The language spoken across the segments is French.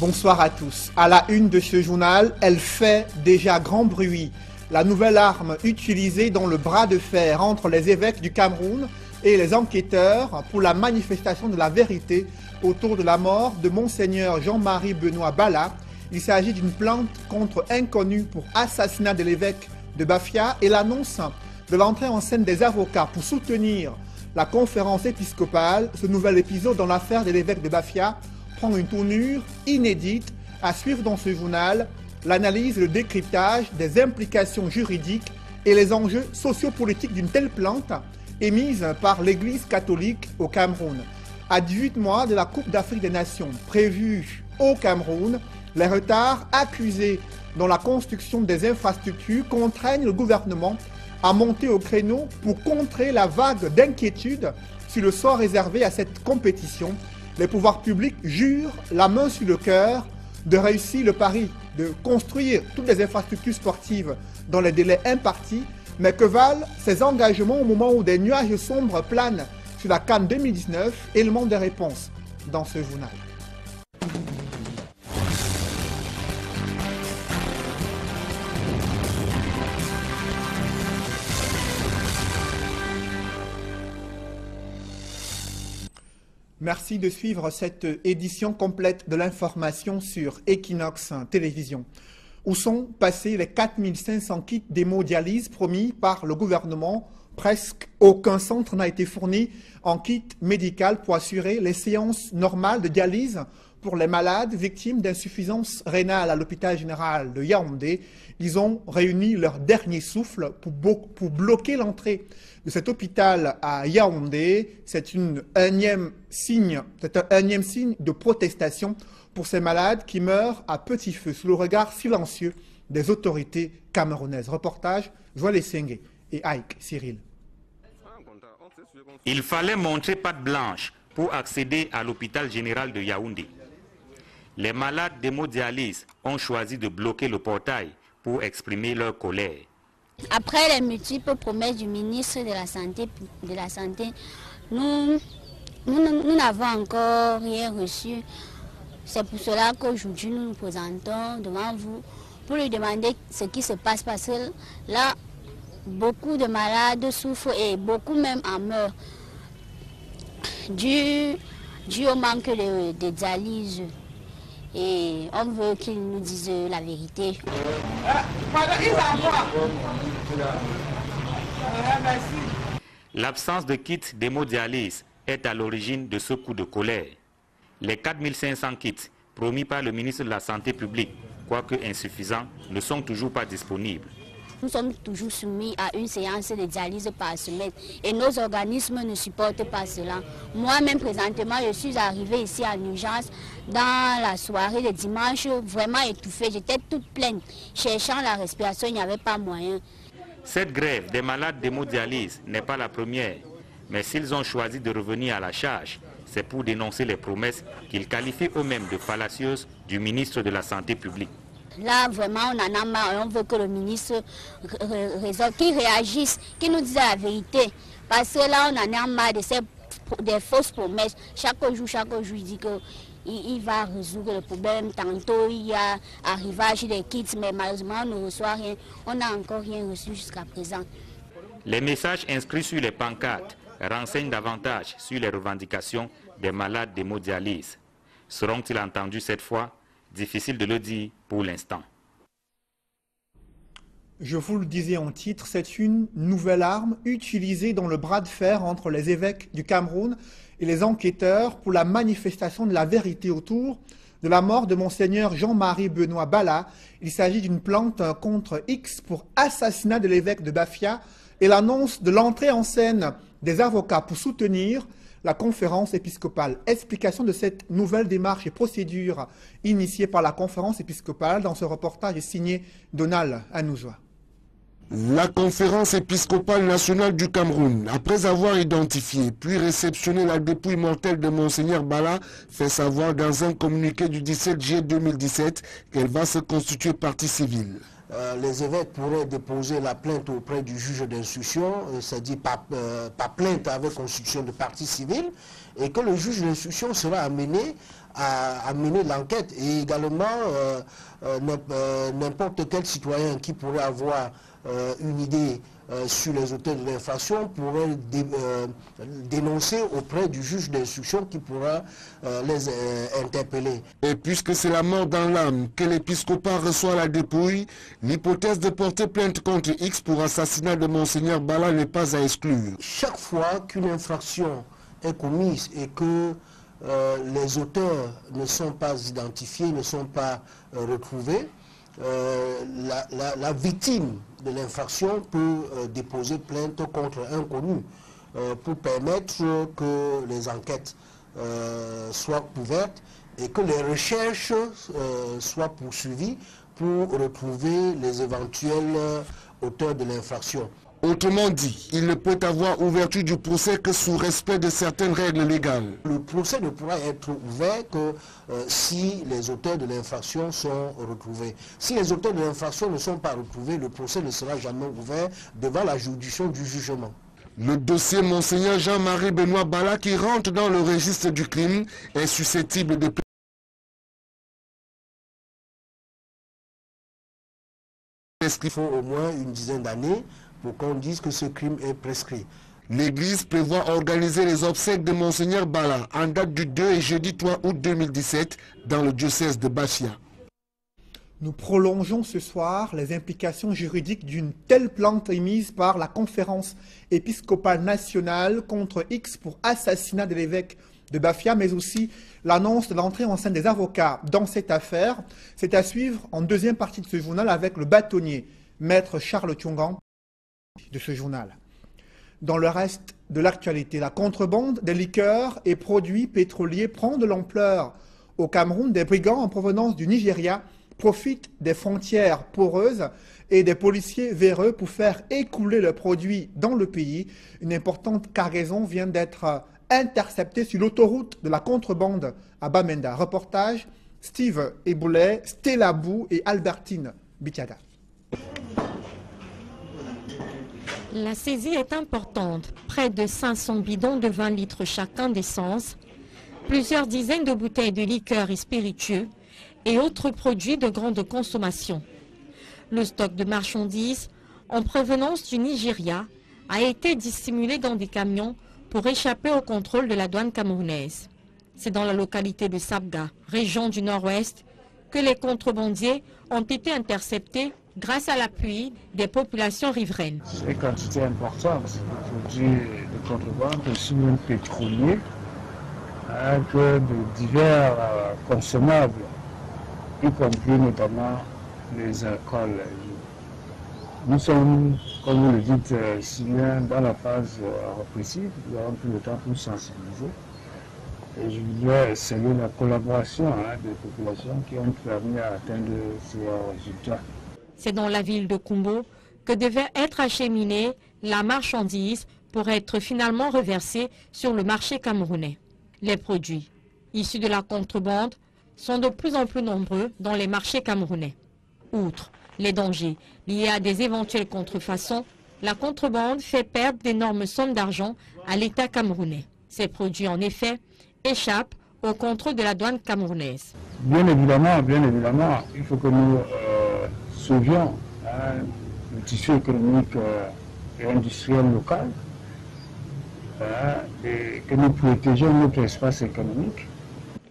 Bonsoir à tous. À la une de ce journal, elle fait déjà grand bruit. La nouvelle arme utilisée dans le bras de fer entre les évêques du Cameroun et les enquêteurs pour la manifestation de la vérité autour de la mort de Monseigneur Jean-Marie Benoît Bala. Il s'agit d'une plainte contre inconnu pour assassinat de l'évêque de Bafia et l'annonce de l'entrée en scène des avocats pour soutenir la conférence épiscopale. Ce nouvel épisode dans l'affaire de l'évêque de Bafia prend une tournure inédite. À suivre dans ce journal l'analyse et le décryptage des implications juridiques et les enjeux sociopolitiques d'une telle plainte émise par l'Église catholique au Cameroun. À 18 mois de la Coupe d'Afrique des Nations prévue au Cameroun, les retards accusés dans la construction des infrastructures contraignent le gouvernement à monter au créneau pour contrer la vague d'inquiétude sur le sort réservé à cette compétition. Les pouvoirs publics jurent la main sur le cœur de réussir le pari de construire toutes les infrastructures sportives dans les délais impartis. Mais que valent ces engagements au moment où des nuages sombres planent sur la CAN 2019? Élément de réponse dans ce journal. Merci de suivre cette édition complète de l'information sur Equinox Télévision. Où sont passés les 4500 kits d'hémodialyse promis par le gouvernement? Presque aucun centre n'a été fourni en kit médical pour assurer les séances normales de dialyse pour les malades victimes d'insuffisance rénale à l'hôpital général de Yaoundé. Ils ont réuni leur dernier souffle pour bloquer l'entrée de cet hôpital à Yaoundé. C'est un énième signe de protestation pour ces malades qui meurent à petit feu sous le regard silencieux des autorités camerounaises. Reportage Joël Sengue et Ike Cyril. Il fallait montrer patte blanche pour accéder à l'hôpital général de Yaoundé. Les malades d'hémodialyse ont choisi de bloquer le portail pour exprimer leur colère. Après les multiples promesses du ministre de la Santé, nous n'avons encore rien reçu. C'est pour cela qu'aujourd'hui nous nous présentons devant vous pour lui demander ce qui se passe, parce que là, beaucoup de malades souffrent et beaucoup même en meurent dû au manque de dialyse. Et on veut qu'ils nous disent la vérité. L'absence de kits d'hémodialyse est à l'origine de ce coup de colère. Les 4500 kits promis par le ministre de la Santé publique, quoique insuffisants, ne sont toujours pas disponibles. Nous sommes toujours soumis à une séance de dialyse par semaine et nos organismes ne supportent pas cela. Moi-même, présentement, je suis arrivée ici en urgence dans la soirée de dimanche, vraiment étouffée. J'étais toute pleine. Cherchant la respiration, il n'y avait pas moyen. Cette grève des malades d'hémodialyse n'est pas la première, mais s'ils ont choisi de revenir à la charge, c'est pour dénoncer les promesses qu'ils qualifient eux-mêmes de fallacieuses du ministre de la Santé publique. Là, vraiment, on en a marre. On veut que le ministre résolve, qu'il réagisse, qu'il nous dise la vérité. Parce que là, on en a marre des fausses promesses. Chaque jour, il dit qu'il va résoudre le problème. Tantôt, il y a arrivage des kits, mais malheureusement, on ne reçoit rien. On n'a encore rien reçu jusqu'à présent. Les messages inscrits sur les pancartes renseignent davantage sur les revendications des malades d'hémodialyse. Seront-ils entendus cette fois? Difficile de le dire pour l'instant. Je vous le disais en titre, c'est une nouvelle arme utilisée dans le bras de fer entre les évêques du Cameroun et les enquêteurs pour la manifestation de la vérité autour de la mort de Monseigneur Jean-Marie Benoît Bala. Il s'agit d'une plainte contre X pour assassinat de l'évêque de Bafia et l'annonce de l'entrée en scène des avocats pour soutenir la conférence épiscopale. Explication de cette nouvelle démarche et procédure initiée par la conférence épiscopale dans ce reportage signé Donald Anouzoua. La conférence épiscopale nationale du Cameroun, après avoir identifié puis réceptionné la dépouille mortelle de Monseigneur Bala, fait savoir dans un communiqué du 17 juillet 2017 qu'elle va se constituer partie civile. les évêques pourraient déposer la plainte auprès du juge d'instruction, c'est-à-dire pas plainte avec constitution de partie civile, et que le juge d'instruction sera amené à mener l'enquête. Et également, n'importe quel citoyen qui pourrait avoir une idée sur les auteurs de l'infraction pourrait dénoncer auprès du juge d'instruction qui pourra les interpeller. Et puisque c'est la mort dans l'âme que l'épiscopat reçoit la dépouille, l'hypothèse de porter plainte contre X pour assassinat de Monseigneur Bala n'est pas à exclure. Chaque fois qu'une infraction est commise et que les auteurs ne sont pas identifiés, ne sont pas retrouvés, la victime de l'infraction peut déposer plainte contre un connu pour permettre que les enquêtes soient ouvertes et que les recherches soient poursuivies pour retrouver les éventuels auteurs de l'infraction. Autrement dit, il ne peut avoir ouverture du procès que sous respect de certaines règles légales. Le procès ne pourra être ouvert que si les auteurs de l'infraction sont retrouvés. Si les auteurs de l'infraction ne sont pas retrouvés, le procès ne sera jamais ouvert devant la juridiction du jugement. Le dossier Monseigneur Jean-Marie Benoît Bala, qui rentre dans le registre du crime, est susceptible de Il faut au moins une dizaine d'années pour qu'on dise que ce crime est prescrit. L'Église prévoit organiser les obsèques de Monseigneur Bala en date du 2 et jeudi 3 août 2017 dans le diocèse de Bachia. Nous prolongeons ce soir les implications juridiques d'une telle plainte émise par la Conférence épiscopale nationale contre X pour assassinat de l'évêque de Bafia, mais aussi l'annonce de l'entrée en scène des avocats dans cette affaire. C'est à suivre en deuxième partie de ce journal avec le bâtonnier, maître Charles Thiongan de ce journal. Dans le reste de l'actualité, la contrebande des liqueurs et produits pétroliers prend de l'ampleur. Au Cameroun, des brigands en provenance du Nigeria profitent des frontières poreuses et des policiers véreux pour faire écouler leurs produits dans le pays. Une importante cargaison vient d'être interceptée sur l'autoroute de la contrebande à Bamenda. Reportage Steve Eboulet, Stella Bou et Albertine Bitiaga. La saisie est importante, près de 500 bidons de 20 litres chacun d'essence, plusieurs dizaines de bouteilles de liqueurs et spiritueux et autres produits de grande consommation. Le stock de marchandises en provenance du Nigeria a été dissimulé dans des camions pour échapper au contrôle de la douane camerounaise. C'est dans la localité de Sabga, région du Nord-Ouest, que les contrebandiers ont été interceptés grâce à l'appui des populations riveraines. C'est une quantité importante de produits de contrebande, aussi même pétroliers, que de divers consommables, y compris notamment les alcools. Nous sommes, comme vous le dites si bien, dans la phase répressive. Nous avons pris le temps pour sensibiliser. Et je voudrais saluer la collaboration des populations qui ont permis à atteindre ces résultats. C'est dans la ville de Kumbo que devait être acheminée la marchandise pour être finalement reversée sur le marché camerounais. Les produits issus de la contrebande sont de plus en plus nombreux dans les marchés camerounais. Outre les dangers liés à des éventuelles contrefaçons, la contrebande fait perdre d'énormes sommes d'argent à l'État camerounais. Ces produits, en effet, échappent au contrôle de la douane camerounaise. Bien évidemment, il faut que nous sauvions le tissu économique et industriel local et que nous protégeons notre espace économique.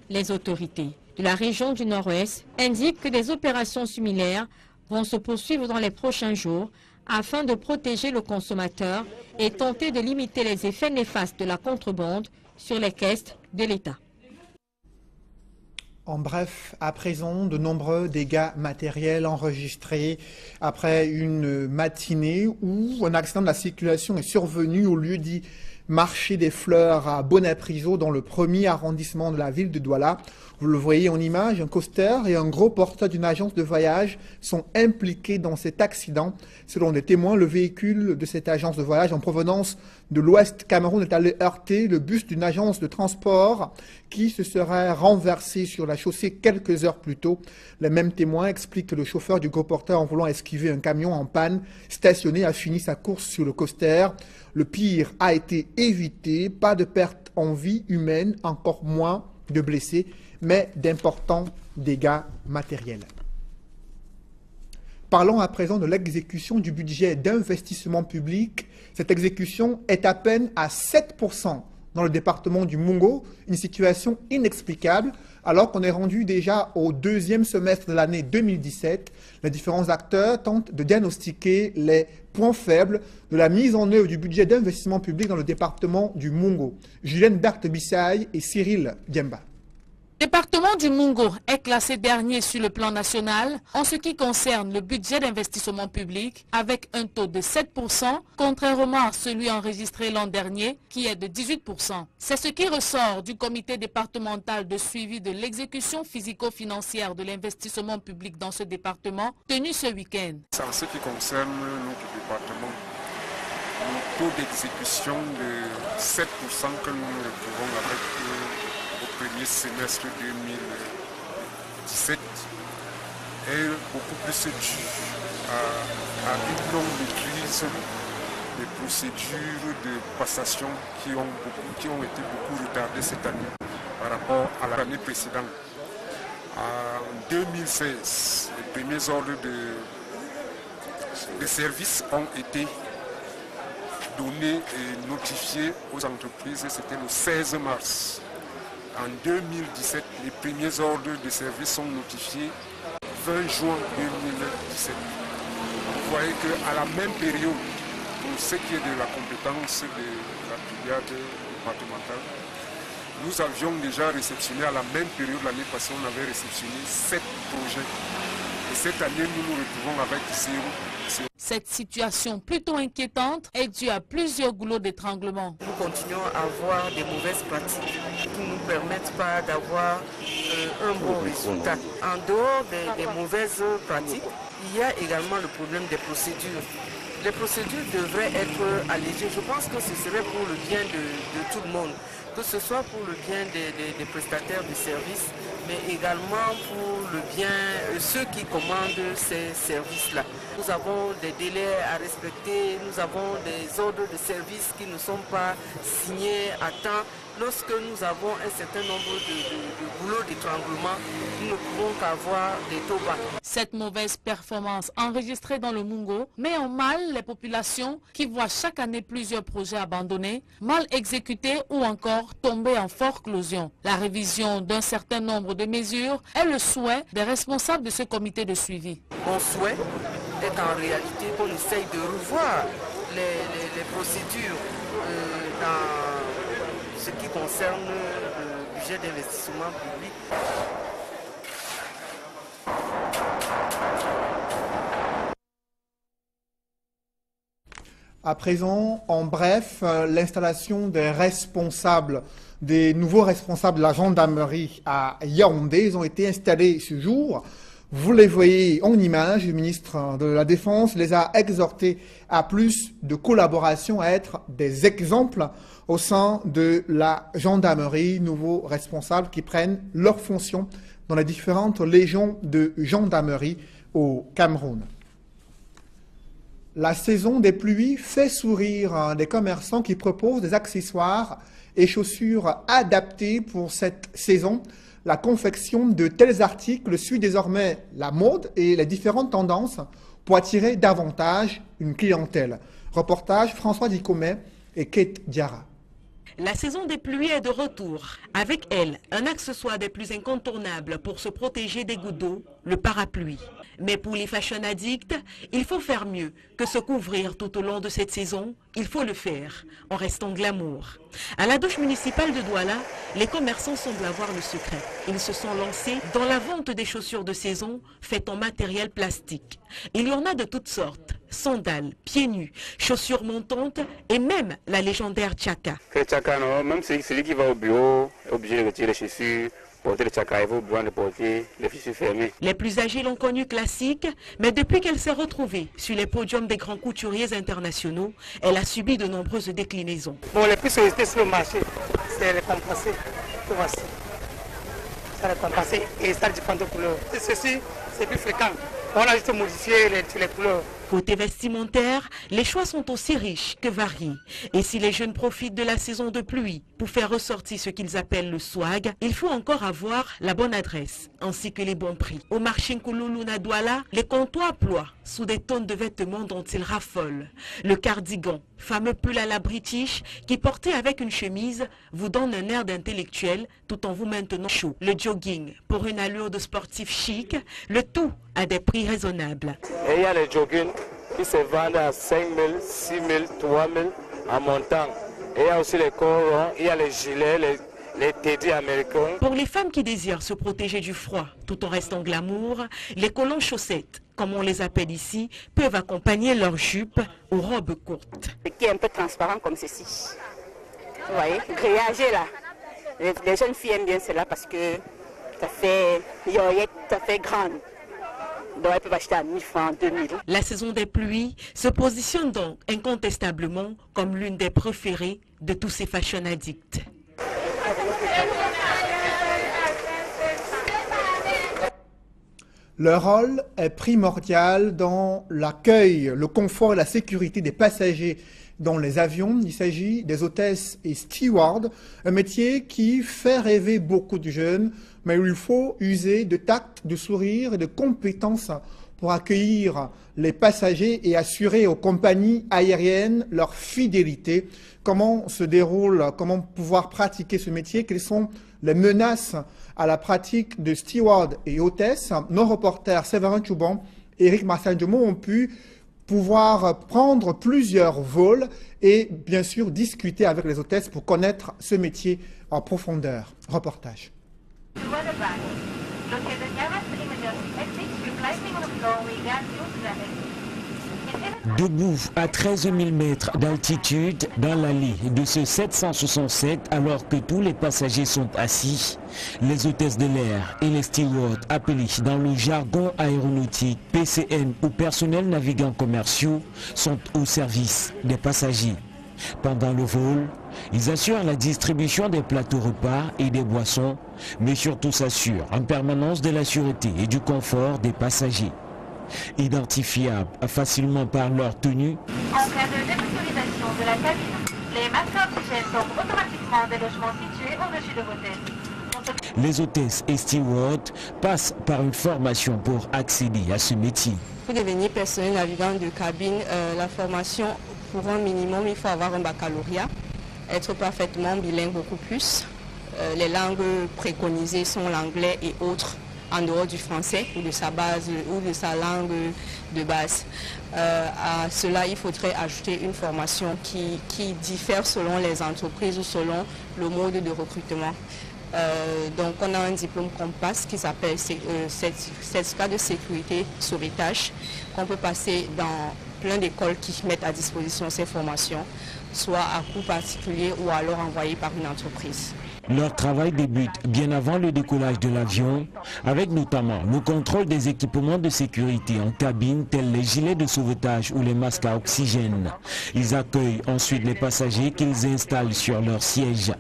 Les autorités de la région du Nord-Ouest indiquent que des opérations similaires vont se poursuivre dans les prochains jours afin de protéger le consommateur et tenter de limiter les effets néfastes de la contrebande sur les caisses de l'État. En bref, à présent, de nombreux dégâts matériels enregistrés après une matinée où un accident de la circulation est survenu au lieu dit marché des fleurs à Bonapriso dans le premier arrondissement de la ville de Douala. Vous le voyez en image, un coaster et un gros porteur d'une agence de voyage sont impliqués dans cet accident. Selon des témoins, le véhicule de cette agence de voyage en provenance de l'Ouest Cameroun est allé heurter le bus d'une agence de transport qui se serait renversé sur la chaussée quelques heures plus tôt. Les mêmes témoins expliquent que le chauffeur du gros porteur, en voulant esquiver un camion en panne stationné, a fini sa course sur le coaster. Le pire a été évité, pas de perte en vie humaine, encore moins de blessés, mais d'importants dégâts matériels. Parlons à présent de l'exécution du budget d'investissement public. Cette exécution est à peine à 7% dans le département du Mungo, une situation inexplicable alors qu'on est rendu déjà au deuxième semestre de l'année 2017. Les différents acteurs tentent de diagnostiquer les points faibles de la mise en œuvre du budget d'investissement public dans le département du Mungo. Julienne Berthe-Bissaï et Cyril Diemba. Le département du Mungo est classé dernier sur le plan national en ce qui concerne le budget d'investissement public avec un taux de 7%, contrairement à celui enregistré l'an dernier qui est de 18%. C'est ce qui ressort du comité départemental de suivi de l'exécution physico-financière de l'investissement public dans ce département tenu ce week-end. En ce qui concerne notre département, le taux d'exécution de 7% que nous retrouvons avec premier semestre 2017 est beaucoup plus dû à une longue maîtrise des procédures de passation qui ont été beaucoup retardées cette année par rapport à l'année précédente. En 2016, les premiers ordres de services ont été donnés et notifiés aux entreprises, c'était le 16 mars. En 2017, les premiers ordres de service sont notifiés 20 juin 2017. Vous voyez qu'à la même période, pour ce qui est de la compétence de la brigade départementale, nous avions déjà réceptionné à la même période l'année passée, on avait réceptionné 7 projets. Et cette année, nous nous retrouvons avec 0. Cette situation plutôt inquiétante est due à plusieurs goulots d'étranglement. Nous continuons à avoir des mauvaises pratiques qui ne nous permettent pas d'avoir un bon résultat. En dehors des mauvaises pratiques, il y a également le problème des procédures. Les procédures devraient être allégées. Je pense que ce serait pour le bien de tout le monde, que ce soit pour le bien des prestataires de services, mais également pour le bien de ceux qui commandent ces services-là. Nous avons des délais à respecter, nous avons des ordres de service qui ne sont pas signés à temps. Lorsque nous avons un certain nombre de boulots d'étranglement, nous ne pouvons qu'avoir des taux bas. Cette mauvaise performance enregistrée dans le Mungo met en mal les populations qui voient chaque année plusieurs projets abandonnés, mal exécutés ou encore tomber en forclusion. La révision d'un certain nombre de mesures est le souhait des responsables de ce comité de suivi. Mon souhait est en réalité qu'on essaye de revoir les procédures dans ce qui concerne le budget d'investissement public. À présent, en bref, l'installation des nouveaux responsables de la gendarmerie à Yaoundé, ils ont été installés ce jour. Vous les voyez en image, le ministre de la Défense les a exhortés à plus de collaboration, à être des exemples au sein de la gendarmerie, nouveaux responsables qui prennent leurs fonctions dans les différentes légions de gendarmerie au Cameroun. La saison des pluies fait sourire des commerçants qui proposent des accessoires et chaussures adaptés pour cette saison. La confection de tels articles suit désormais la mode et les différentes tendances pour attirer davantage une clientèle. Reportage François Dicomet et Kate Diarra. La saison des pluies est de retour. Avec elle, un accessoire des plus incontournables pour se protéger des gouttes d'eau, le parapluie. Mais pour les fashion addicts, il faut faire mieux que se couvrir tout au long de cette saison. Il faut le faire en restant glamour. À la douche municipale de Douala, les commerçants semblent avoir le secret. Ils se sont lancés dans la vente des chaussures de saison faites en matériel plastique. Il y en a de toutes sortes. sandales, pieds nus, chaussures montantes et même la légendaire tchaka. Le tchaka, non, même celui qui va au bureau est obligé de retirer les chaussures, porter le tchaka, il vaut besoin de porter les chaussures fermées. Les plus âgés l'ont connue classique, mais depuis qu'elle s'est retrouvée sur les podiums des grands couturiers internationaux, elle a subi de nombreuses déclinaisons. Bon, les plus sollicités sur le marché, c'est les compensés. Voici. Ça les compensés et ça dépend de couleurs. Ceci, c'est plus fréquent. On a juste modifié les couleurs. Côté vestimentaire, les choix sont aussi riches que variés. Et si les jeunes profitent de la saison de pluie pour faire ressortir ce qu'ils appellent le swag, il faut encore avoir la bonne adresse, ainsi que les bons prix. Au marché Nkululu na Douala, les comptoirs ploient sous des tonnes de vêtements dont ils raffolent. Le cardigan, fameux pull à la british, qui porté avec une chemise, vous donne un air d'intellectuel tout en vous maintenant chaud. Le jogging, pour une allure de sportif chic, le tout à des prix raisonnables. Et il y a les jogging qui se vendent à 5 000, 6 000, 3 000 en montant. Et il y a aussi les corons, il y a les gilets, les teddy américains. Pour les femmes qui désirent se protéger du froid tout en restant glamour, les collants chaussettes, comme on les appelle ici, peuvent accompagner leurs jupes ou robes courtes. Qui est un peu transparent comme ceci. Vous voyez, grillagé là. Les jeunes filles aiment bien cela parce que ça fait yoyette, ça fait grande. Donc elles peuvent acheter à 1000 francs, 2000. La saison des pluies se positionne donc incontestablement comme l'une des préférées de tous ces fashion addicts. Leur rôle est primordial dans l'accueil, le confort et la sécurité des passagers dans les avions. Il s'agit des hôtesses et stewards, un métier qui fait rêver beaucoup de jeunes, mais où il faut user de tact, de sourire et de compétences pour accueillir les passagers et assurer aux compagnies aériennes leur fidélité. Comment se déroule, comment pouvoir pratiquer ce métier, quelles sont les menaces à la pratique de steward et hôtesse. Nos reporters Séverin Chouban et Eric Marsanjomo ont pu pouvoir prendre plusieurs vols et bien sûr discuter avec les hôtesses pour connaître ce métier en profondeur. Reportage. Debout à 13 000 mètres d'altitude dans l'allée de ce 767 alors que tous les passagers sont assis, les hôtesses de l'air et les stewards appelés dans le jargon aéronautique PCN ou personnel navigants commerciaux sont au service des passagers. Pendant le vol, ils assurent la distribution des plateaux repas et des boissons, mais surtout s'assurent en permanence de la sûreté et du confort des passagers. Identifiables facilement par leur tenue, en cas de dépressurisation de la cabine, les masques à oxygène sont automatiquement des logements situés au-dessus de vos têtes. Les hôtesses et stewards passent par une formation pour accéder à ce métier. Pour devenir personnel navigant de cabine, la formation pour un minimum, il faut avoir un baccalauréat, être parfaitement bilingue beaucoup plus. Les langues préconisées sont l'anglais et autres, en dehors du français ou de sa base ou de sa langue de base. À cela, il faudrait ajouter une formation qui diffère selon les entreprises ou selon le mode de recrutement. Donc on a un diplôme qu'on passe qui s'appelle certificat de sécurité sauvetage qu'on peut passer dans plein d'écoles qui mettent à disposition ces formations, soit à coût particulier ou alors envoyées par une entreprise. Leur travail débute bien avant le décollage de l'avion, avec notamment le contrôle des équipements de sécurité en cabine, tels les gilets de sauvetage ou les masques à oxygène. Ils accueillent ensuite les passagers qu'ils installent sur leur siège.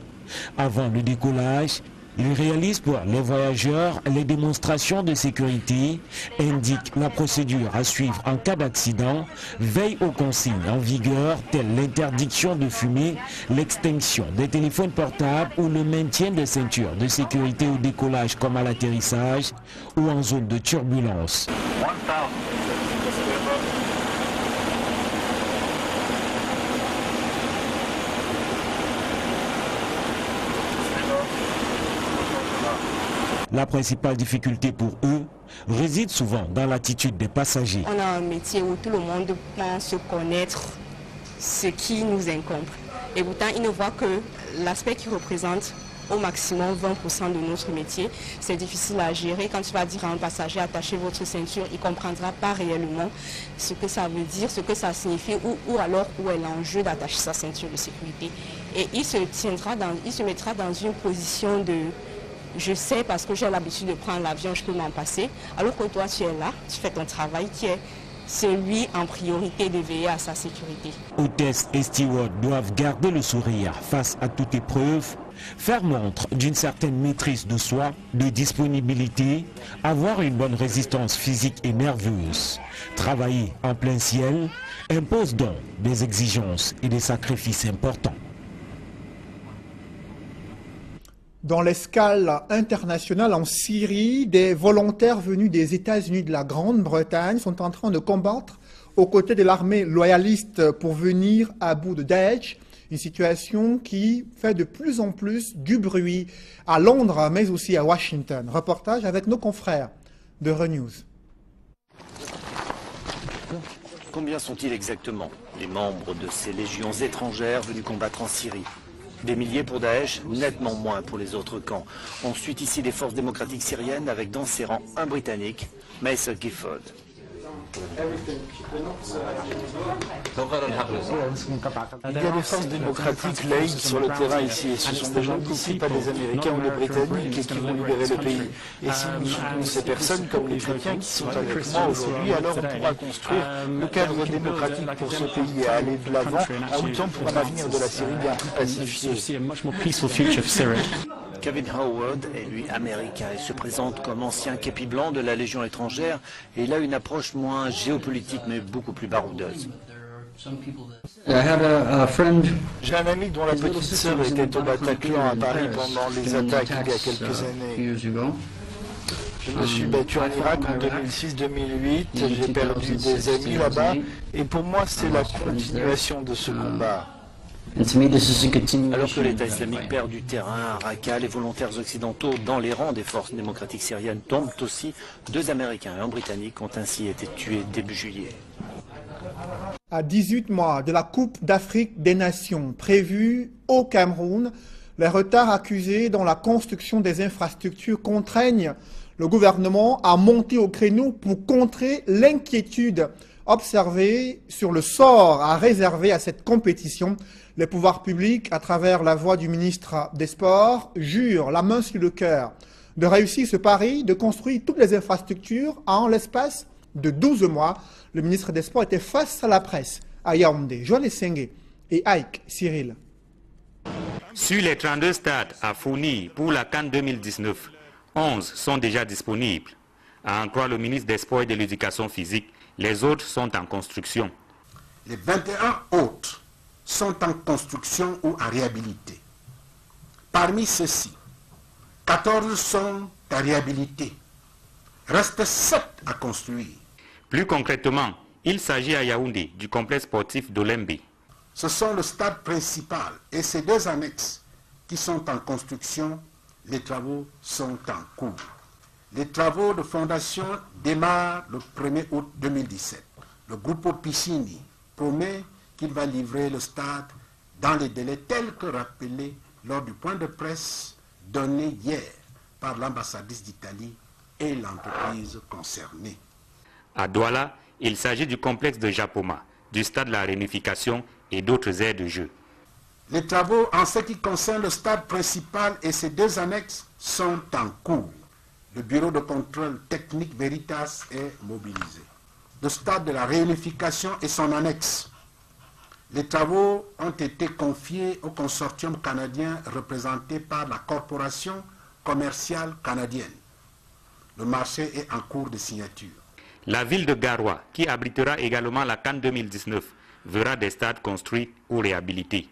Avant le décollage, ils réalisent pour les voyageurs les démonstrations de sécurité, indiquent la procédure à suivre en cas d'accident, veillent aux consignes en vigueur telles l'interdiction de fumer, l'extinction des téléphones portables ou le maintien des ceintures de sécurité au décollage comme à l'atterrissage ou en zone de turbulence. La principale difficulté pour eux réside souvent dans l'attitude des passagers. On a un métier où tout le monde pense connaître ce qui nous incombe. Et pourtant, ils ne voient que l'aspect qu'ils représentent au maximum 20% de notre métier. C'est difficile à gérer. Quand tu vas dire à un passager attachez votre ceinture, il ne comprendra pas réellement ce que ça veut dire, ce que ça signifie ou alors où est l'enjeu d'attacher sa ceinture de sécurité. Et il se mettra dans une position de je sais parce que j'ai l'habitude de prendre l'avion, je peux m'en passer. Alors que toi tu es là, tu fais ton travail qui est celui en priorité de veiller à sa sécurité. Hôtesses et stewards doivent garder le sourire face à toute épreuve, faire montre d'une certaine maîtrise de soi, de disponibilité, avoir une bonne résistance physique et nerveuse. Travailler en plein ciel impose donc des exigences et des sacrifices importants. Dans l'escale internationale en Syrie, des volontaires venus des États-Unis de la Grande-Bretagne sont en train de combattre aux côtés de l'armée loyaliste pour venir à bout de Daesh, une situation qui fait de plus en plus du bruit à Londres, mais aussi à Washington. Reportage avec nos confrères de Renews. Combien sont-ils exactement, les membres de ces légions étrangères venues combattre en Syrie? Des milliers pour Daesh, nettement moins pour les autres camps. On suit ici les forces démocratiques syriennes avec dans ses rangs un Britannique, Mason Gifford. Il y a des forces démocratiques laïques sur le terrain ici. Ce sont des gens d'ici, pas des Américains ou des Britanniques qui vont libérer le pays. Et si nous soutenons ces personnes, comme les chrétiens qui sont avec moi aujourd'hui, alors on pourra construire le cadre démocratique pour ce pays et aller de l'avant en luttant pour un avenir de la Syrie bien plus pacifié. Kevin Howard est lui américain. Il se présente comme ancien képi blanc de la Légion étrangère et il a une approche moins géopolitique mais beaucoup plus baroudeuse. J'ai un ami dont la petite sœur était au Bataclan à Paris pendant les attaques il y a quelques années. Je me suis battu en Irak en 2006-2008, j'ai perdu des amis là-bas et pour moi c'est la continuation de ce combat. Alors que l'État islamique perd du terrain à Raqqa, les volontaires occidentaux dans les rangs des forces démocratiques syriennes tombent aussi. 2 Américains et un Britannique ont ainsi été tués début juillet. À 18 mois de la Coupe d'Afrique des Nations prévue au Cameroun, les retards accusés dans la construction des infrastructures contraignent le gouvernement à monter au créneau pour contrer l'inquiétude observée sur le sort à réserver à cette compétition. Les pouvoirs publics, à travers la voix du ministre des Sports, jurent la main sur le cœur de réussir ce pari, de construire toutes les infrastructures en l'espace de 12 mois. Le ministre des Sports était face à la presse à Yaoundé. Joël Sengue et Ike Cyril. Sur les 32 stades à fournir pour la CAN 2019, 11 sont déjà disponibles. À en croire le ministre des Sports et de l'Éducation physique, les autres sont en construction. Les 21 autres sont en construction ou à réhabiliter. Parmi ceux-ci, 14 sont à réhabiliter. Reste 7 à construire. Plus concrètement, il s'agit à Yaoundé du complexe sportif d'Olembe. Ce sont le stade principal et ses 2 annexes qui sont en construction. Les travaux sont en cours. Les travaux de fondation démarrent le 1er août 2017. Le groupe Piscini promet qu'il va livrer le stade dans les délais tels que rappelés lors du point de presse donné hier par l'ambassadrice d'Italie et l'entreprise concernée. À Douala, il s'agit du complexe de Japoma, du stade de la réunification et d'autres aires de jeu. Les travaux en ce qui concerne le stade principal et ses 2 annexes sont en cours. Le bureau de contrôle technique Veritas est mobilisé. Le stade de la réunification et son annexe. Les travaux ont été confiés au consortium canadien représenté par la Corporation commerciale canadienne. Le marché est en cours de signature. La ville de Garoua, qui abritera également la CAN 2019, verra des stades construits ou réhabilités.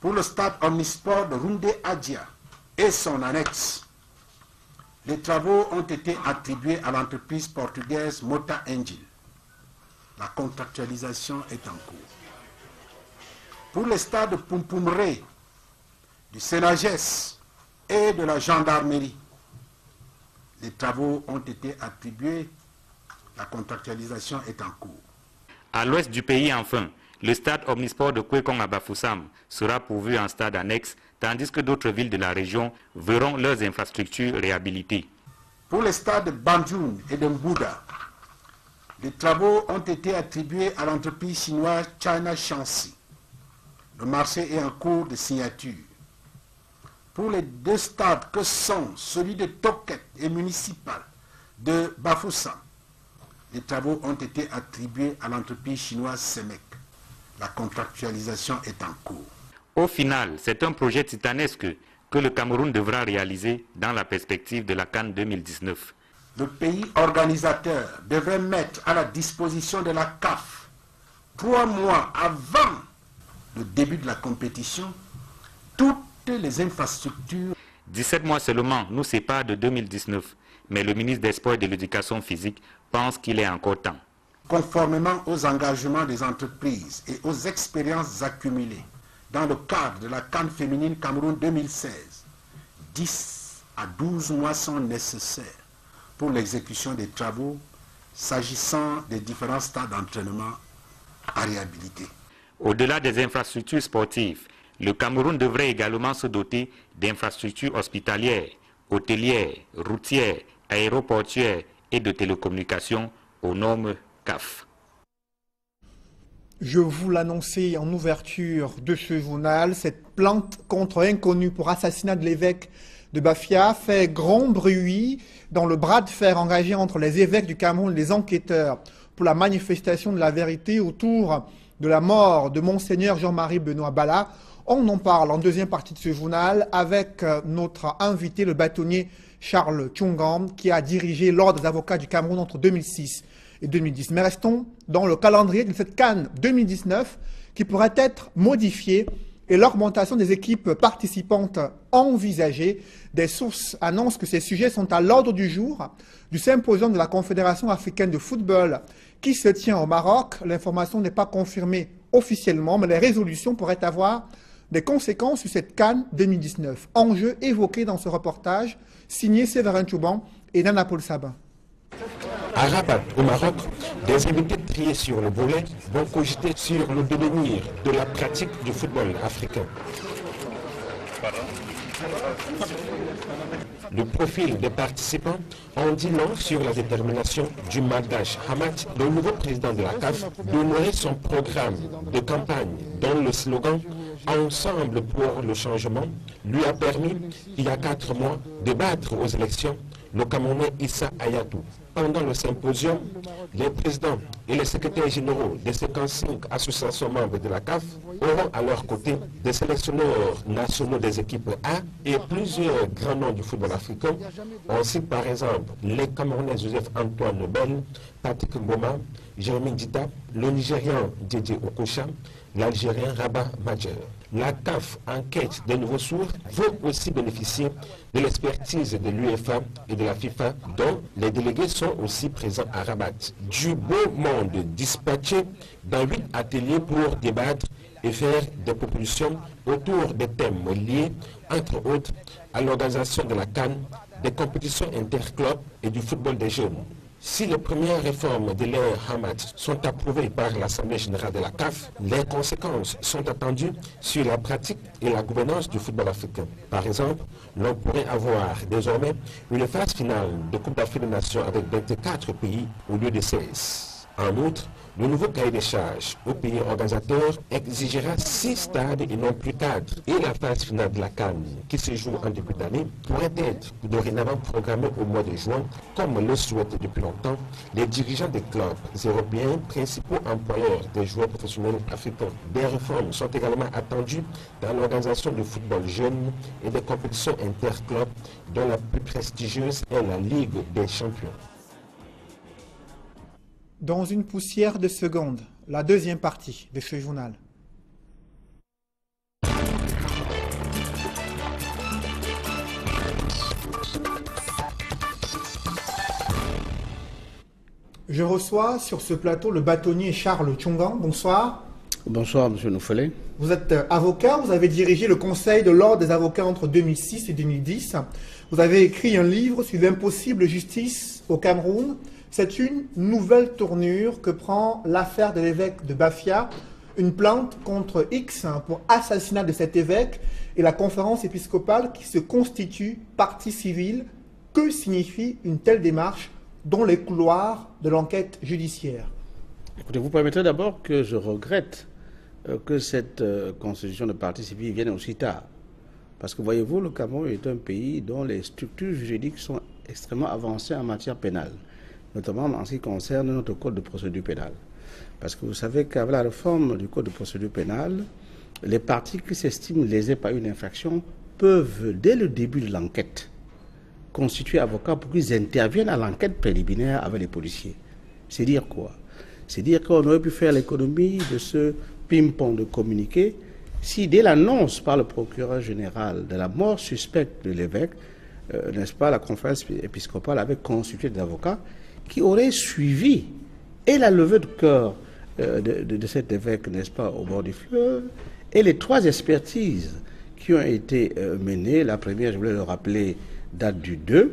Pour le stade omnisport de Roundé Adja et son annexe, les travaux ont été attribués à l'entreprise portugaise Mota Engil. La contractualisation est en cours. Pour les stades de Pumpumre, du Sénagès et de la gendarmerie, les travaux ont été attribués. La contractualisation est en cours. À l'ouest du pays, enfin, Le stade omnisport de Kwekong à Bafoussam sera pourvu en stade annexe, tandis que d'autres villes de la région verront leurs infrastructures réhabilitées. Pour les stades de Banjul et de Mbouda, les travaux ont été attribués à l'entreprise chinoise China Shanxi. Le marché est en cours de signature. Pour les deux stades que sont celui de Toket et municipal de Bafoussam, les travaux ont été attribués à l'entreprise chinoise Semec. La contractualisation est en cours. Au final, c'est un projet titanesque que le Cameroun devra réaliser dans la perspective de la CAN 2019. Le pays organisateur devrait mettre à la disposition de la CAF 3 mois avant le début de la compétition toutes les infrastructures. 17 mois seulement nous séparent de 2019, mais le ministre des Sports et de l'Éducation physique pense qu'il est encore temps. Conformément aux engagements des entreprises et aux expériences accumulées dans le cadre de la CAN féminine Cameroun 2016, 10 à 12 mois sont nécessaires pour l'exécution des travaux s'agissant des différents stades d'entraînement à réhabiliter. Au-delà des infrastructures sportives, le Cameroun devrait également se doter d'infrastructures hospitalières, hôtelières, routières, aéroportuaires et de télécommunications aux normes CAF. Je vous l'annonçais en ouverture de ce journal, cette plainte contre inconnu pour assassinat de l'évêque de Bafia fait grand bruit dans le bras de fer engagé entre les évêques du Cameroun et les enquêteurs pour la manifestation de la vérité autour de la mort de Monseigneur Jean-Marie Benoît Bala. On en parle en deuxième partie de ce journal avec notre invité, le bâtonnier Charles Tchongam, qui a dirigé l'Ordre des avocats du Cameroun entre 2006 et 2010. Mais restons dans le calendrier de cette CAN 2019 qui pourrait être modifié et l'augmentation des équipes participantes envisagée. Des sources annoncent que ces sujets sont à l'ordre du jour du symposium de la Confédération africaine de football qui se tient au Maroc. L'information n'est pas confirmée officiellement, mais les résolutions pourraient avoir des conséquences sur cette CAN 2019. Enjeux évoqués dans ce reportage signé Séverin Chouban et Nana Paul Sabin. À Rabat, au Maroc, des invités triés sur le volet vont cogiter sur le devenir de la pratique du football africain. Le profil des participants en dit long sur la détermination du Magdash Hamad, le nouveau président de la CAF, d'honorer son programme de campagne dont le slogan « Ensemble pour le changement » lui a permis, il y a 4 mois, de battre aux élections le Camerounais Issa Hayatou. Pendant le symposium, les présidents et les secrétaires généraux des 55 associations membres de la CAF auront à leur côté des sélectionneurs nationaux des équipes A et plusieurs grands noms du football africain. On cite par exemple les Camerounais Joseph Antoine Nobel, Patrick Mboma, Jérémy Dita, le Nigérian Didier Okocha, l'Algérien Rabat Majer. La CAF, en quête de nouveaux sourds, veut aussi bénéficier de l'expertise de l'UEFA et de la FIFA, dont les délégués sont aussi présents à Rabat. Du beau monde dispatché dans 8 ateliers pour débattre et faire des propositions autour des thèmes liés, entre autres, à l'organisation de la CAN, des compétitions interclubs et du football des jeunes. Si les premières réformes de l'ère Hamad sont approuvées par l'Assemblée générale de la CAF, les conséquences sont attendues sur la pratique et la gouvernance du football africain. Par exemple, l'on pourrait avoir désormais une phase finale de Coupe d'Afrique des Nations avec 24 pays au lieu de 16. En outre, le nouveau cahier des charges au pays organisateur exigera 6 stades et non plus 4. Et la phase finale de la CAN, qui se joue en début d'année, pourrait être dorénavant programmée au mois de juin, comme le souhaitent depuis longtemps les dirigeants des clubs européens, principaux employeurs des joueurs professionnels africains. Des réformes sont également attendues dans l'organisation du football jeune et des compétitions interclubs, dont la plus prestigieuse est la Ligue des champions. Dans une poussière de secondes, la deuxième partie de ce journal. Je reçois sur ce plateau le bâtonnier Charles Tchongam. Bonsoir. Bonsoir, monsieur Nouffelé. Vous êtes avocat, vous avez dirigé le conseil de l'Ordre des avocats entre 2006 et 2010. Vous avez écrit un livre sur l'impossible justice au Cameroun. C'est une nouvelle tournure que prend l'affaire de l'évêque de Bafia, une plainte contre X pour assassinat de cet évêque et la conférence épiscopale qui se constitue partie civile. Que signifie une telle démarche dans les couloirs de l'enquête judiciaire? Écoutez, vous permettrez d'abord que je regrette que cette constitution de partie civile vienne aussi tard. Parce que voyez-vous, le Cameroun est un pays dont les structures juridiques sont extrêmement avancées en matière pénale, notamment en ce qui concerne notre code de procédure pénale. Parce que vous savez qu'avec la réforme du code de procédure pénale, les parties qui s'estiment lésées par une infraction peuvent, dès le début de l'enquête, constituer avocats pour qu'ils interviennent à l'enquête préliminaire avec les policiers. C'est dire quoi? C'est dire qu'on aurait pu faire l'économie de ce ping-pong de communiqué si, dès l'annonce par le procureur général de la mort suspecte de l'évêque, n'est-ce pas, la conférence épiscopale avait constitué des avocats qui auraient suivi et la levée de corps de cet évêque, n'est-ce pas, au bord du fleuve, et les 3 expertises qui ont été menées. La première, je voulais le rappeler, date du 2,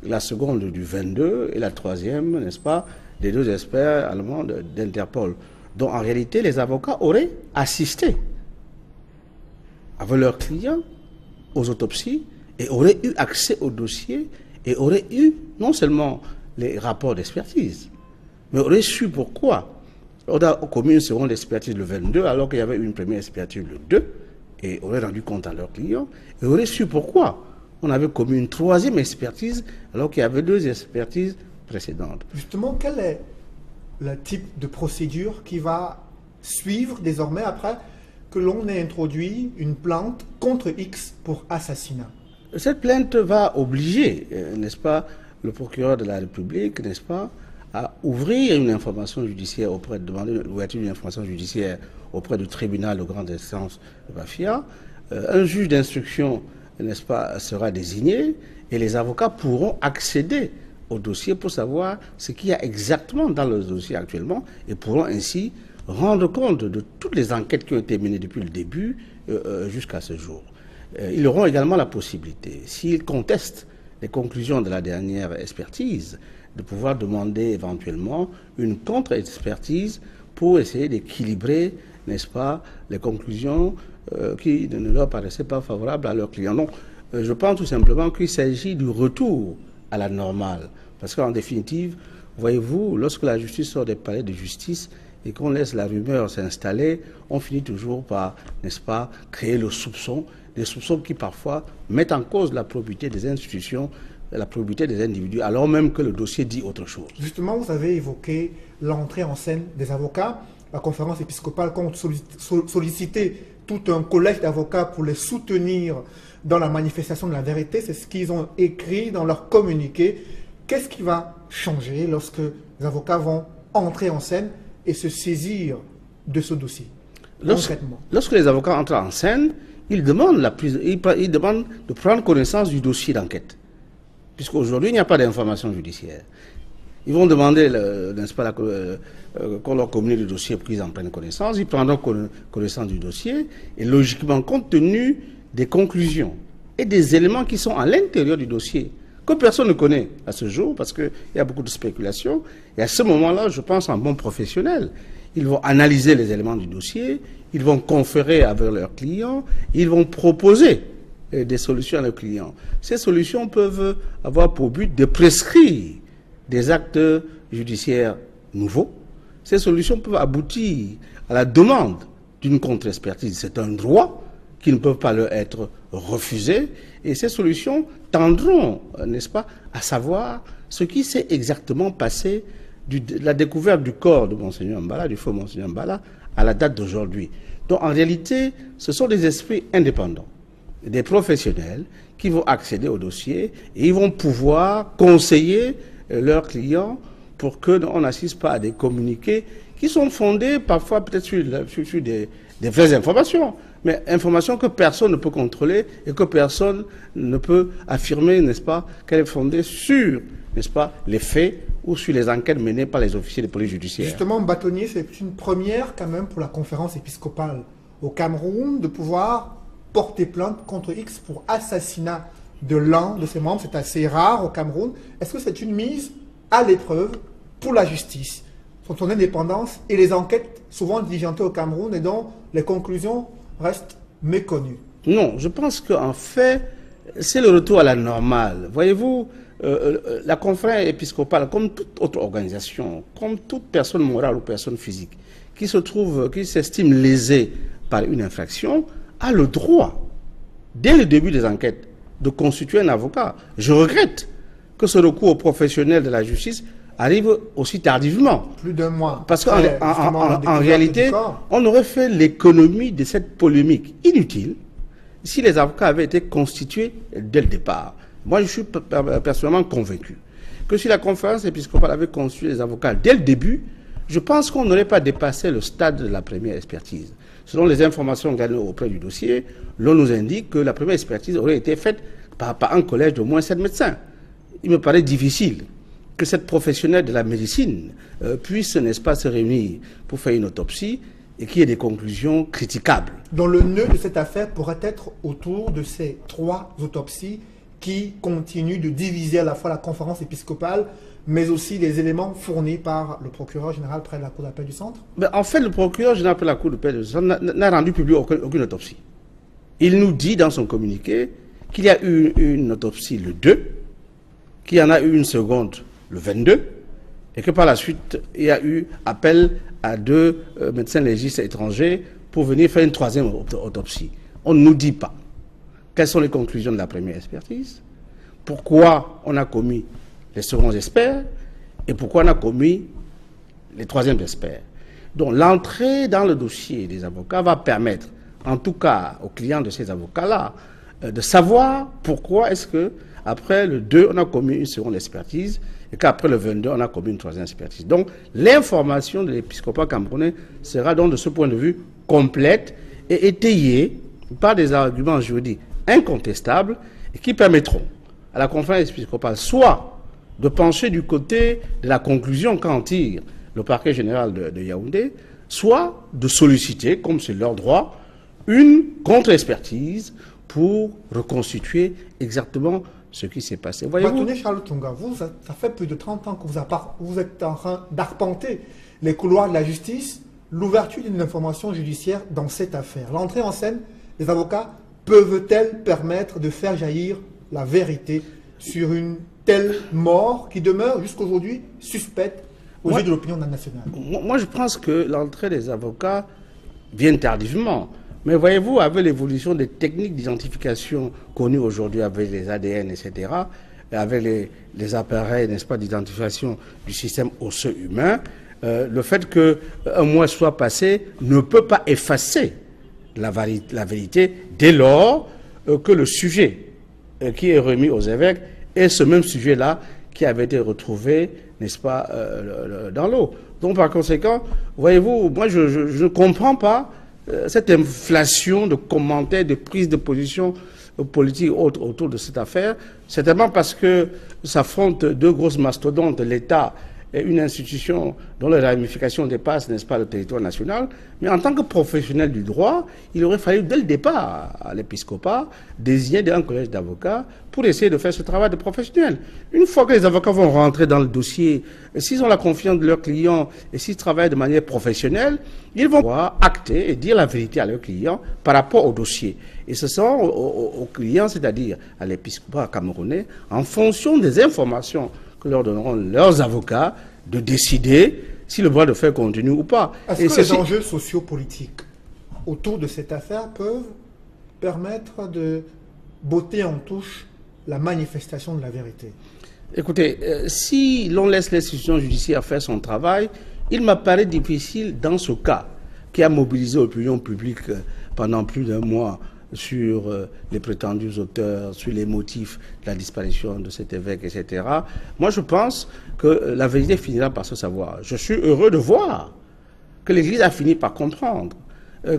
la seconde du 22, et la troisième, n'est-ce pas, des 2 experts allemands d'Interpol, dont en réalité les avocats auraient assisté avec leurs clients aux autopsies et auraient eu accès au dossier et auraient eu non seulement les rapports d'expertise, mais auraient su pourquoi on a commis une seconde expertise le 22 alors qu'il y avait une première expertise le 2 et auraient rendu compte à leurs clients et auraient su pourquoi on avait commis une 3e expertise alors qu'il y avait 2 expertises précédentes. Justement, quel est le type de procédure qui va suivre désormais après que l'on ait introduit une plainte contre X pour assassinat? Cette plainte va obliger, n'est-ce pas, le procureur de la République, n'est-ce pas, à ouvrir une information judiciaire demander l'ouverture d'une information judiciaire auprès du tribunal de grande instance de Bafia. Un juge d'instruction, n'est-ce pas, sera désigné et les avocats pourront accéder au dossier pour savoir ce qu'il y a exactement dans le dossier actuellement et pourront ainsi rendre compte de toutes les enquêtes qui ont été menées depuis le début jusqu'à ce jour. Ils auront également la possibilité, s'ils contestent les conclusions de la dernière expertise, de pouvoir demander éventuellement une contre-expertise pour essayer d'équilibrer, n'est-ce pas, les conclusions qui ne leur paraissaient pas favorables à leurs clients. Donc, je pense tout simplement qu'il s'agit du retour à la normale. Parce qu'en définitive, voyez-vous, lorsque la justice sort des palais de justice et qu'on laisse la rumeur s'installer, on finit toujours par, n'est-ce pas, créer le soupçon, des soupçons qui parfois mettent en cause la probité des institutions, la probité des individus, alors même que le dossier dit autre chose. Justement, vous avez évoqué l'entrée en scène des avocats. La conférence épiscopale compte solliciter tout un collège d'avocats pour les soutenir dans la manifestation de la vérité. C'est ce qu'ils ont écrit dans leur communiqué. Qu'est-ce qui va changer lorsque les avocats vont entrer en scène et se saisir de ce dossier? Lorsque les avocats entrent en scène, ils demandent de prendre connaissance du dossier d'enquête. Puisqu'aujourd'hui, il n'y a pas d'information judiciaire. Ils vont demander, n'est-ce pas, qu'on leur communique le dossier pour qu'ils en prennent connaissance. Ils prendront connaissance du dossier et logiquement, compte tenu des conclusions et des éléments qui sont à l'intérieur du dossier, que personne ne connaît à ce jour, parce qu'il y a beaucoup de spéculations, et à ce moment-là, je pense en bon professionnel, ils vont analyser les éléments du dossier, ils vont conférer avec leurs clients, ils vont proposer des solutions à leurs clients. Ces solutions peuvent avoir pour but de prescrire des actes judiciaires nouveaux. Ces solutions peuvent aboutir à la demande d'une contre-expertise. C'est un droit qui ne peut pas leur être refusé. Et ces solutions tendront, n'est-ce pas, à savoir ce qui s'est exactement passé de la découverte du corps de Monseigneur Mbala, du feu Monseigneur Mbala, à la date d'aujourd'hui. Donc en réalité, ce sont des esprits indépendants, des professionnels qui vont accéder au dossier et ils vont pouvoir conseiller leurs clients pour qu'on n'assiste pas à des communiqués qui sont fondés parfois peut-être sur des vraies informations, mais informations que personne ne peut contrôler et que personne ne peut affirmer, n'est-ce pas, qu'elle est fondée sur, n'est-ce pas, les faits ou sur les enquêtes menées par les officiers de police judiciaire. Justement, bâtonnier, c'est une première quand même pour la conférence épiscopale au Cameroun de pouvoir porter plainte contre X pour assassinat de l'un de ses membres. C'est assez rare au Cameroun. Est-ce que c'est une mise à l'épreuve pour la justice? son indépendance et les enquêtes souvent diligentées au Cameroun et dont les conclusions restent méconnues? Non, je pense qu'en fait, c'est le retour à la normale. Voyez-vous, la conférence épiscopale, comme toute autre organisation, comme toute personne morale ou personne physique, qui s'estime lésée par une infraction, a le droit, dès le début des enquêtes, de constituer un avocat. Je regrette que ce recours aux professionnels de la justice arrive aussi tardivement. Plus d'un mois. Parce qu'en réalité, on aurait fait l'économie de cette polémique inutile si les avocats avaient été constitués dès le départ. Moi, je suis personnellement convaincu que si la conférence épiscopale avait constitué les avocats dès le début, je pense qu'on n'aurait pas dépassé le stade de la première expertise. Selon les informations gagnées auprès du dossier, l'on nous indique que la première expertise aurait été faite par un collège d'au moins 7 médecins. Il me paraît difficile que cette professionnelle de la médecine puisse, n'est-ce pas, se réunir pour faire une autopsie et qu'il y ait des conclusions critiquables. Donc le nœud de cette affaire pourrait être autour de ces 3 autopsies qui continuent de diviser à la fois la conférence épiscopale, mais aussi les éléments fournis par le procureur général près de la Cour d'appel du centre? En fait, le procureur général près de la Cour d'appel du centre n'a rendu public aucune autopsie. Il nous dit dans son communiqué qu'il y a eu une autopsie le 2, qu'il y en a eu une seconde le 22, et que par la suite, il y a eu appel à 2 médecins légistes étrangers pour venir faire une 3e autopsie. On ne nous dit pas quelles sont les conclusions de la première expertise, pourquoi on a commis les seconds experts et pourquoi on a commis les 3e experts. Donc l'entrée dans le dossier des avocats va permettre, en tout cas aux clients de ces avocats-là, de savoir pourquoi est-ce que après le 2, on a commis une seconde expertise et qu'après le 22, on a commis une 3e expertise. Donc l'information de l'épiscopat camerounais sera donc de ce point de vue complète et étayée par des arguments juridiques incontestables et qui permettront à la conférence épiscopale soit de pencher du côté de la conclusion qu'en tire le parquet général de Yaoundé, soit de solliciter, comme c'est leur droit, une contre-expertise pour reconstituer exactement ce qui s'est passé. Batoune Charles Tunga, ça fait plus de 30 ans que vous êtes en train d'arpenter les couloirs de la justice, l'ouverture d'une information judiciaire dans cette affaire. L'entrée en scène des avocats peuvent-elles permettre de faire jaillir la vérité sur une telle mort qui demeure jusqu'aujourd'hui suspecte aux yeux de l'opinion nationale? Moi, je pense que l'entrée des avocats vient tardivement. Mais voyez-vous, avec l'évolution des techniques d'identification connues aujourd'hui avec les ADN, etc., avec les appareils, n'est-ce pas, d'identification du système osseux humain, le fait qu'un mois soit passé ne peut pas effacer la vérité dès lors que le sujet qui est remis aux évêques est ce même sujet-là qui avait été retrouvé, n'est-ce pas, dans l'eau. Donc par conséquent, voyez-vous, moi je ne comprends pas cette inflation de commentaires, de prises de position politique autour de cette affaire, certainement parce que s'affrontent 2 grosses mastodontes, l'État et une institution dont les ramifications dépassent, n'est-ce pas, le territoire national. Mais en tant que professionnel du droit, il aurait fallu dès le départ à l'épiscopat désigner un collège d'avocats pour essayer de faire ce travail de professionnel. Une fois que les avocats vont rentrer dans le dossier, s'ils ont la confiance de leurs clients et s'ils travaillent de manière professionnelle, ils vont pouvoir acter et dire la vérité à leurs clients par rapport au dossier. Et ce sont aux clients, c'est-à-dire à l'épiscopat camerounais, en fonction des informations que leur donneront leurs avocats, de décider si le droit de faire continue ou pas. Est-ce que les enjeux sociopolitiques autour de cette affaire peuvent permettre de botter en touche la manifestation de la vérité? Écoutez, si l'on laisse l'institution judiciaire faire son travail, il m'apparaît difficile dans ce cas, qui a mobilisé l'opinion publique pendant plus d'1 mois, sur les prétendus auteurs, sur les motifs de la disparition de cet évêque, etc. Moi, je pense que la vérité finira par se savoir. Je suis heureux de voir que l'Église a fini par comprendre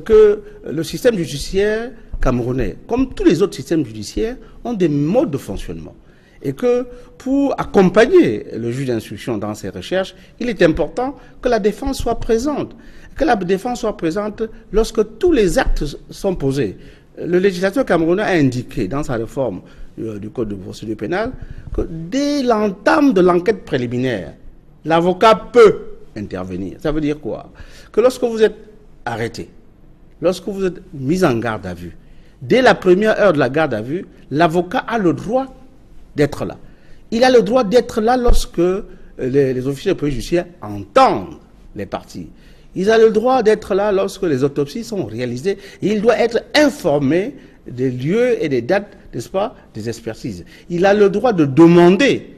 que le système judiciaire camerounais, comme tous les autres systèmes judiciaires, ont des modes de fonctionnement. Et que pour accompagner le juge d'instruction dans ses recherches, il est important que la défense soit présente. Que la défense soit présente lorsque tous les actes sont posés. Le législateur camerounais a indiqué dans sa réforme du Code de procédure pénale que dès l'entame de l'enquête préliminaire, l'avocat peut intervenir. Ça veut dire quoi? Que lorsque vous êtes arrêté, lorsque vous êtes mis en garde à vue, dès la première heure de la garde à vue, l'avocat a le droit d'être là. Il a le droit d'être là lorsque les officiers de police judiciaire entendent les parties. Il a le droit d'être là lorsque les autopsies sont réalisées. Et il doit être informé des lieux et des dates, n'est-ce pas, des expertises. Il a le droit de demander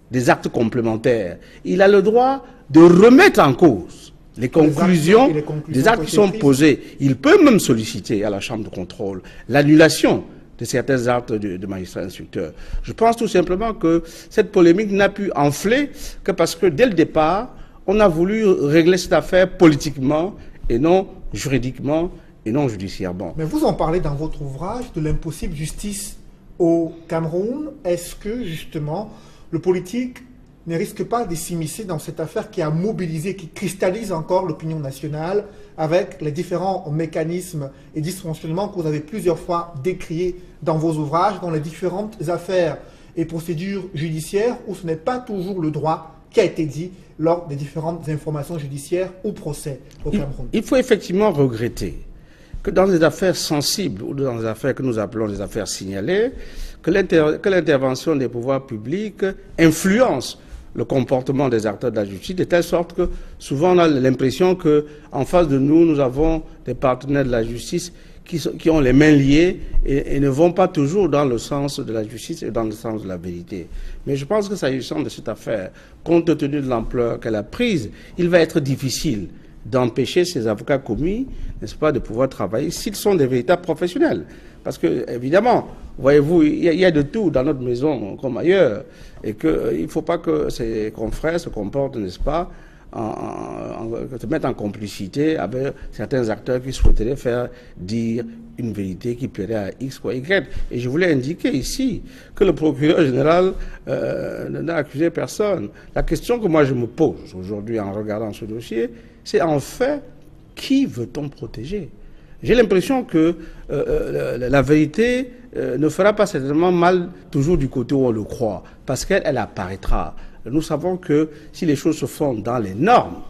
des actes complémentaires. Il a le droit de remettre en cause les conclusions des actes qui sont posés. Il peut même solliciter à la chambre de contrôle l'annulation de certains actes de magistrats instructeurs. Je pense tout simplement que cette polémique n'a pu enfler que parce que dès le départ, on a voulu régler cette affaire politiquement et non juridiquement et non judiciairement. Mais vous en parlez dans votre ouvrage de l'impossible justice au Cameroun. Est-ce que justement le politique ne risque pas de s'immiscer dans cette affaire qui a mobilisé, qui cristallise encore l'opinion nationale avec les différents mécanismes et dysfonctionnements que vous avez plusieurs fois décriés dans vos ouvrages, dans les différentes affaires et procédures judiciaires où ce n'est pas toujours le droit qui a été dit lors des différentes informations judiciaires ou procès au Cameroun? Il faut effectivement regretter que dans des affaires sensibles ou dans des affaires que nous appelons des affaires signalées, que l'intervention des pouvoirs publics influence le comportement des acteurs de la justice, de telle sorte que souvent on a l'impression qu'en face de nous, nous avons des partenaires de la justice qui ont les mains liées et ne vont pas toujours dans le sens de la justice et dans le sens de la vérité. Mais je pense que s'agissant de cette affaire, compte tenu de l'ampleur qu'elle a prise, il va être difficile d'empêcher ces avocats commis, n'est-ce pas, de pouvoir travailler s'ils sont des véritables professionnels. Parce que, évidemment, voyez-vous, il y a de tout dans notre maison comme ailleurs, et qu'il ne faut pas que ces confrères se comportent, n'est-ce pas, se mettent en complicité avec certains acteurs qui souhaiteraient faire dire une vérité qui plairait à X ou Y. Et je voulais indiquer ici que le procureur général n'a accusé personne. La question que moi je me pose aujourd'hui en regardant ce dossier, c'est en fait, qui veut-on protéger? J'ai l'impression que la vérité ne fera pas certainement mal toujours du côté où on le croit, parce qu'elle apparaîtra. Nous savons que si les choses se font dans les normes,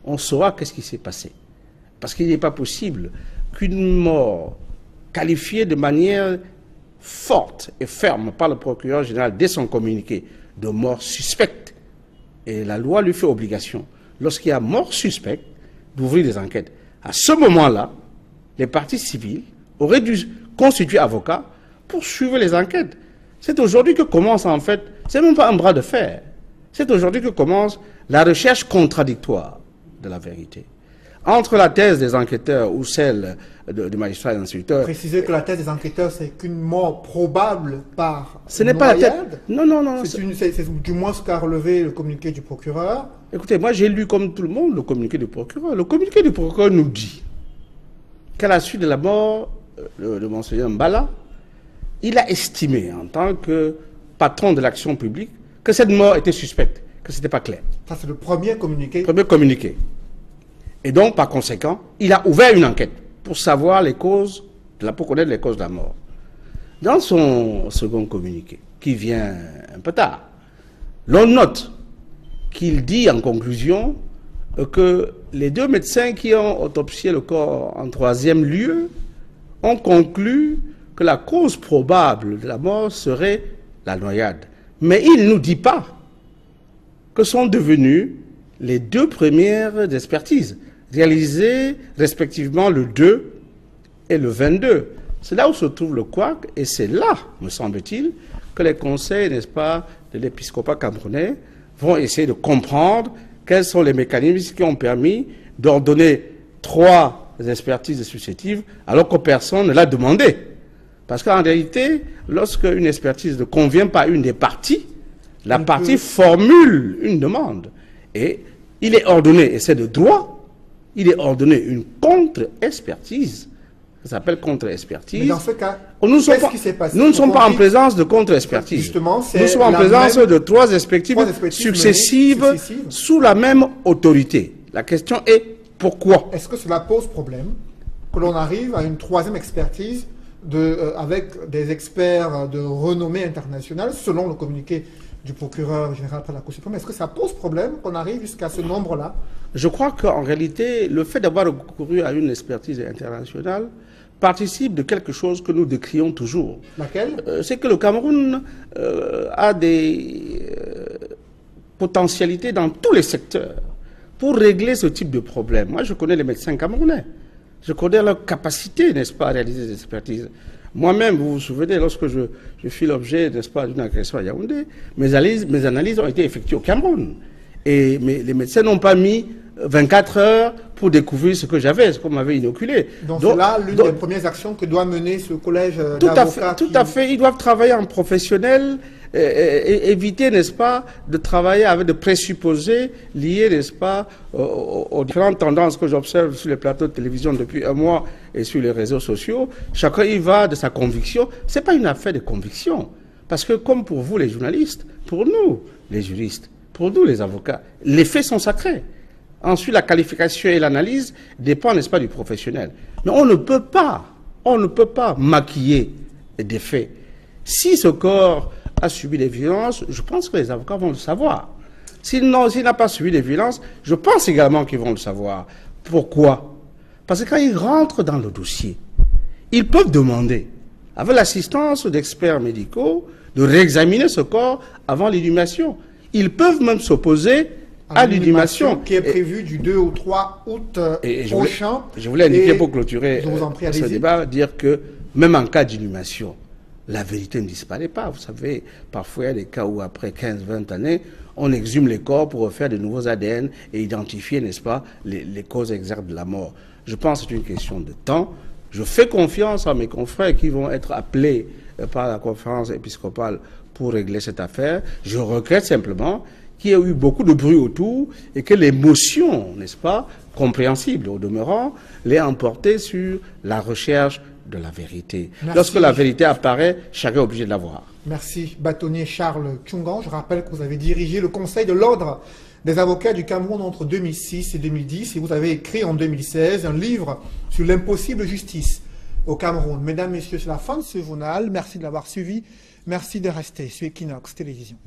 on saura qu'est-ce qui s'est passé. Parce qu'il n'est pas possible qu'une mort qualifiée de manière forte et ferme par le procureur général dès son communiqué de mort suspecte, et la loi lui fait obligation, lorsqu'il y a mort suspecte, d'ouvrir des enquêtes. À ce moment-là, les parties civiles auraient dû constituer avocats pour suivre les enquêtes. C'est aujourd'hui que commence en fait, c'est même pas un bras de fer, c'est aujourd'hui que commence la recherche contradictoire de la vérité. Entre la thèse des enquêteurs ou celle du magistrat et instructeur. Précisez que la thèse des enquêteurs, c'est qu'une mort probable par ce n'est pas la thèse. Non. C'est du moins ce qu'a relevé le communiqué du procureur. Écoutez, moi j'ai lu comme tout le monde le communiqué du procureur. Le communiqué du procureur nous dit qu'à la suite de la mort de Monseigneur Mbala, il a estimé, en tant que patron de l'action publique, que cette mort était suspecte, que ce n'était pas clair. Ça, c'est le premier communiqué. Premier communiqué. Et donc, par conséquent, il a ouvert une enquête pour savoir les causes, pour connaître les causes de la mort. Dans son second communiqué, qui vient un peu tard, l'on note qu'il dit en conclusion que les deux médecins qui ont autopsié le corps en troisième lieu ont conclu que la cause probable de la mort serait la noyade. Mais il ne nous dit pas que sont devenues les deux premières expertises, réalisées respectivement le 2 et le 22. C'est là où se trouve le couac, et c'est là, me semble-t-il, que les conseils, n'est-ce pas, de l'épiscopat camerounais vont essayer de comprendre quels sont les mécanismes qui ont permis d'ordonner 3 expertises successives alors que personne ne l'a demandé. Parce qu'en réalité, lorsque une expertise ne convient pas à une des parties, la partie formule une demande. Et il est ordonné, et c'est de droit, il est ordonné une contre-expertise. Ça s'appelle contre-expertise. Mais dans ce cas, qu'est-ce qui s'est passé? Nous ne sommes pas en présence de contre-expertise. Justement, nous sommes en présence de 3 expertises successives sous la même autorité. La question est pourquoi? Est-ce que cela pose problème que l'on arrive à une 3e expertise avec des experts de renommée internationale, selon le communiqué du procureur général de la Cour suprême. Est-ce que ça pose problème qu'on arrive jusqu'à ce nombre-là? Je crois qu'en réalité, le fait d'avoir recouru à une expertise internationale participe de quelque chose que nous décrions toujours. Laquelle? C'est que le Cameroun a des potentialités dans tous les secteurs pour régler ce type de problème. Moi, je connais les médecins camerounais. Je connais leur capacité, n'est-ce pas, à réaliser des expertises. Moi-même, vous vous souvenez, lorsque je fis l'objet, n'est-ce pas, d'une agression à Yaoundé, mes analyses ont été effectuées au Cameroun. Mais les médecins n'ont pas mis 24 heures pour découvrir ce que j'avais, ce qu'on m'avait inoculé. Donc c'est là l'une des premières actions que doit mener ce collège d'avocats. Tout à fait. Ils doivent travailler en professionnel et éviter, n'est-ce pas, de travailler avec des présupposés liés, n'est-ce pas, aux différentes tendances que j'observe sur les plateaux de télévision depuis un mois et sur les réseaux sociaux. Chacun y va de sa conviction. Ce n'est pas une affaire de conviction. Parce que comme pour vous les journalistes, pour nous les juristes, pour nous les avocats, les faits sont sacrés. Ensuite, la qualification et l'analyse dépendent, n'est-ce pas, du professionnel. Mais on ne peut pas maquiller des faits. Si ce corps a subi des violences, je pense que les avocats vont le savoir. S'il n'a pas subi des violences, je pense également qu'ils vont le savoir. Pourquoi? Parce que quand ils rentrent dans le dossier, ils peuvent demander, avec l'assistance d'experts médicaux, de réexaminer ce corps avant l'inhumation. Ils peuvent même s'opposer à l'inhumation qui est prévue du 2 au 3 août prochain. Je voulais indiquer pour clôturer ce débat, dire que même en cas d'inhumation, la vérité ne disparaît pas. Vous savez, parfois il y a des cas où après 15-20 années, on exhume les corps pour refaire de nouveaux ADN et identifier, n'est-ce pas, les causes exactes de la mort. Je pense que c'est une question de temps. Je fais confiance à mes confrères qui vont être appelés par la conférence épiscopale pour régler cette affaire. Je regrette simplement qu'il y a eu beaucoup de bruit autour et que l'émotion, n'est-ce pas, compréhensible au demeurant, l'ait emporté sur la recherche de la vérité. Merci. Lorsque la vérité apparaît, chacun est obligé de la voir. Merci, bâtonnier Charles Tchungan. Je rappelle que vous avez dirigé le Conseil de l'Ordre des avocats du Cameroun entre 2006 et 2010 et vous avez écrit en 2016 un livre sur l'impossible justice au Cameroun. Mesdames, Messieurs, c'est la fin de ce journal. Merci de l'avoir suivi. Merci de rester sur Equinox Télévision.